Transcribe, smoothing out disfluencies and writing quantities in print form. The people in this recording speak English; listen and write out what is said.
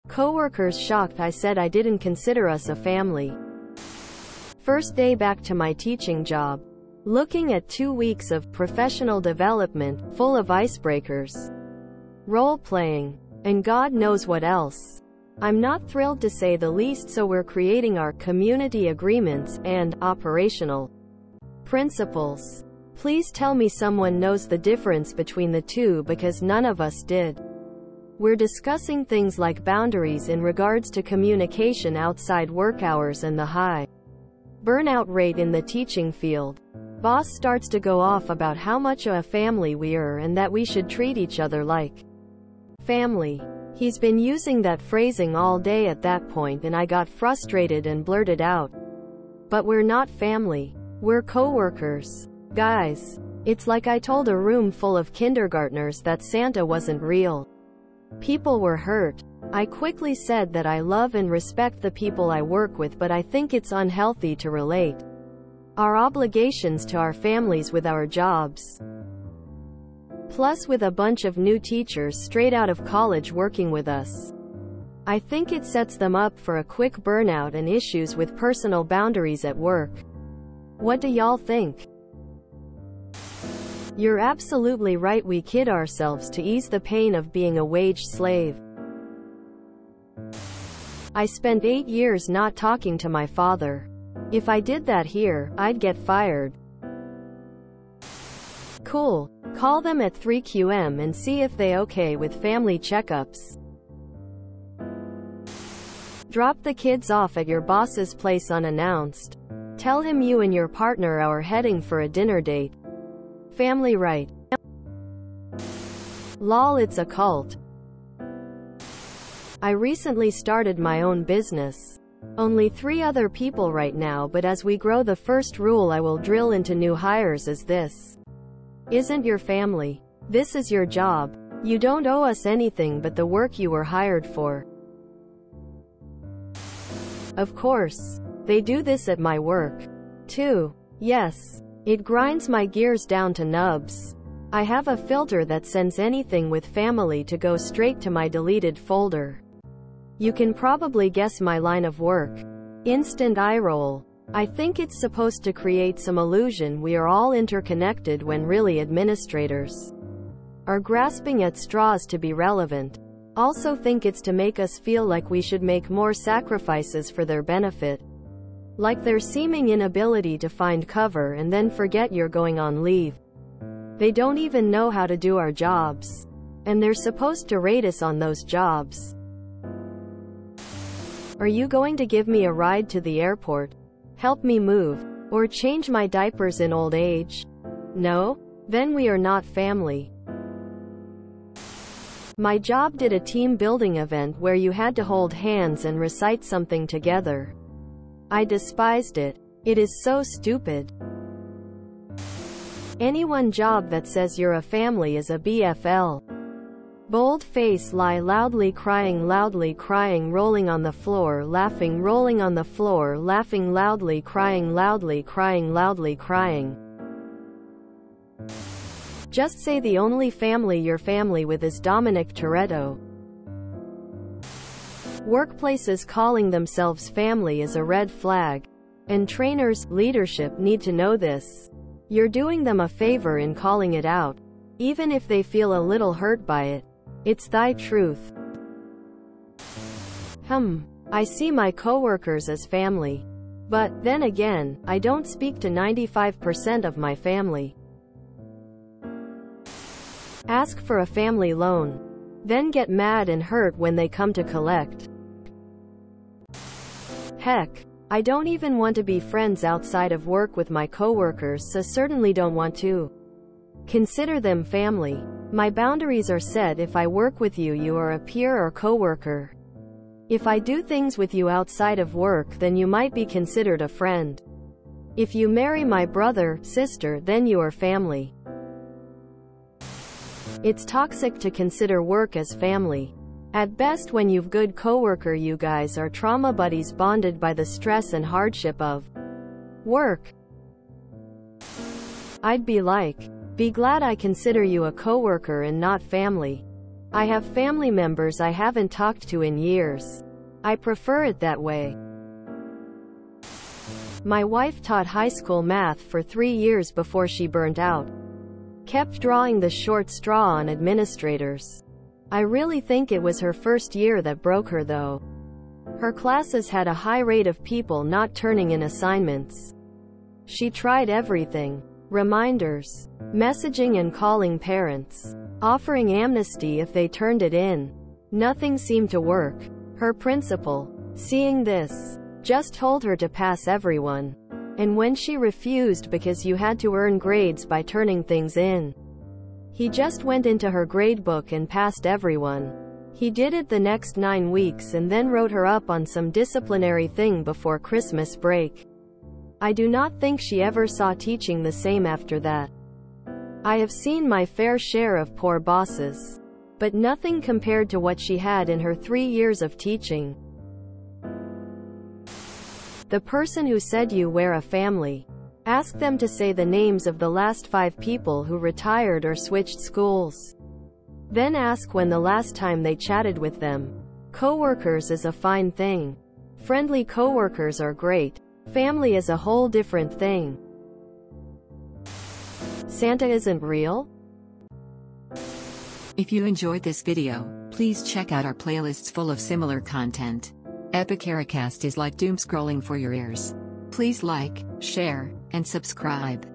Coworkers shocked I said I didn't consider us a family. First day back to my teaching job. Looking at 2 weeks of professional development, full of icebreakers, role-playing, and God knows what else. I'm not thrilled to say the least, so we're creating our community agreements and operational principles. Please tell me someone knows the difference between the two, because none of us did. We're discussing things like boundaries in regards to communication outside work hours and the high burnout rate in the teaching field. Boss starts to go off about how much of a family we are and that we should treat each other like family. He's been using that phrasing all day at that point, and I got frustrated and blurted out, "But we're not family. We're coworkers. Guys." It's like I told a room full of kindergartners that Santa wasn't real. People were hurt. I quickly said that I love and respect the people I work with, but I think it's unhealthy to relate our obligations to our families with our jobs. Plus, with a bunch of new teachers straight out of college working with us, I think it sets them up for a quick burnout and issues with personal boundaries at work. What do y'all think? You're absolutely right. We kid ourselves to ease the pain of being a wage slave. I spent 8 years not talking to my father. If I did that here, I'd get fired. Cool. Call them at 3 QM and see if they okay with family checkups. Drop the kids off at your boss's place unannounced. Tell him you and your partner are heading for a dinner date. Family right. Lol, it's a cult. I recently started my own business. Only 3 other people right now, but as we grow, the first rule I will drill into new hires is this: isn't your family. This is your job. You don't owe us anything but the work you were hired for. Of course, they do this at my work, too. Yes. It grinds my gears down to nubs. I have a filter that sends anything with family to go straight to my deleted folder. You can probably guess my line of work. Instant eye roll. I think it's supposed to create some illusion we are all interconnected, when really administrators are grasping at straws to be relevant. Also think it's to make us feel like we should make more sacrifices for their benefit. Like their seeming inability to find cover and then forget you're going on leave. They don't even know how to do our jobs. And they're supposed to rate us on those jobs. Are you going to give me a ride to the airport? Help me move? Or change my diapers in old age? No? Then we are not family. My job did a team building event where you had to hold hands and recite something together. I despised it. It is so stupid. Any one job that says you're a family is a BFL. Bold face, lie, loudly crying, rolling on the floor, laughing, rolling on the floor, laughing, loudly crying, loudly crying. Just say the only family you're family with is Dominic Toretto. Workplaces calling themselves family is a red flag. And trainers, leadership need to know this. You're doing them a favor in calling it out. Even if they feel a little hurt by it. It's thy truth. I see my coworkers as family. But, then again, I don't speak to 95% of my family. Ask for a family loan. Then get mad and hurt when they come to collect. Heck, I don't even want to be friends outside of work with my coworkers, so certainly don't want to consider them family. My boundaries are set. If I work with you, you are a peer or coworker. If I do things with you outside of work, then you might be considered a friend. If you marry my brother, sister, then you are family. It's toxic to consider work as family. At best, when you've good coworker, you guys are trauma buddies bonded by the stress and hardship of work. I'd be like, be glad I consider you a coworker and not family. I have family members I haven't talked to in years. I prefer it that way. My wife taught high school math for 3 years before she burnt out. Kept drawing the short straw on administrators. I really think it was her first year that broke her though. Her classes had a high rate of people not turning in assignments. She tried everything. Reminders, messaging and calling parents, offering amnesty if they turned it in. Nothing seemed to work. Her principal, seeing this, just told her to pass everyone. And when she refused because you had to earn grades by turning things in, he just went into her grade book and passed everyone. He did it the next 9 weeks and then wrote her up on some disciplinary thing before Christmas break. I do not think she ever saw teaching the same after that. I have seen my fair share of poor bosses, but nothing compared to what she had in her 3 years of teaching. The person who said you were a family. Ask them to say the names of the last 5 people who retired or switched schools. Then ask when the last time they chatted with them. Coworkers is a fine thing. Friendly coworkers are great. Family is a whole different thing. Santa isn't real? If you enjoyed this video, please check out our playlists full of similar content. Epic Ericast is like doom scrolling for your ears. Please like, share, and subscribe.